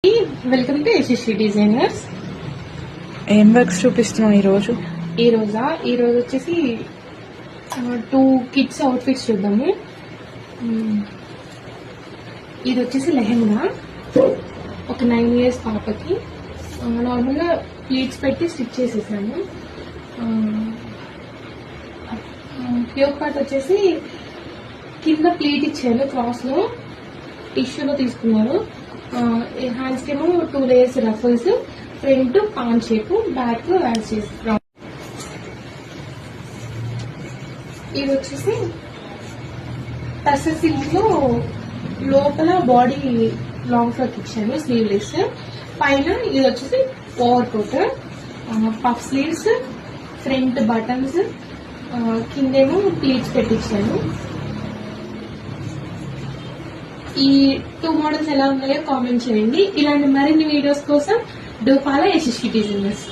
Welcome to Yashasvi designers. ఏం works చూపిస్తున్నాం ఈ రోజు వచ్చేసి 2 కిడ్స్ అవుట్ఫిట్స్ చూద్దాము. ఇది వచ్చేసి లెహెంగా, ఒక 9 years పాపకి. నార్మల్గా ప్లీట్స్ పెట్టి స్టిచ్ చేసేసాను. యోక్ పార్ట్ వచ్చేసి కింద ప్లీట్ ఇచ్చాను, క్రాస్ లో టిష్యూలో తీసుకున్నారు. హ్యాండ్స్ కేమో 2 layers ruffles, front pan shape, back వ్యాన్స్ చేస్తాం. ఇది వచ్చేసి టసర్ సిల్క్ లో లోపల బాడీ లాంగ్ ఫ్రాక్ ఇచ్చాను, స్లీవ్లెస్. పైన ఇది వచ్చేసి over coat, puff sleeves, front buttons, కిందేమో ప్లీట్స్ పెట్టించాను. ఈ 2 మోడల్స్ ఎలా ఉన్నాయో కామెంట్ చేయండి. ఇలాంటి మరిన్ని వీడియోస్ కోసం డూ ఫాలో యశస్వి డిజైనర్స్.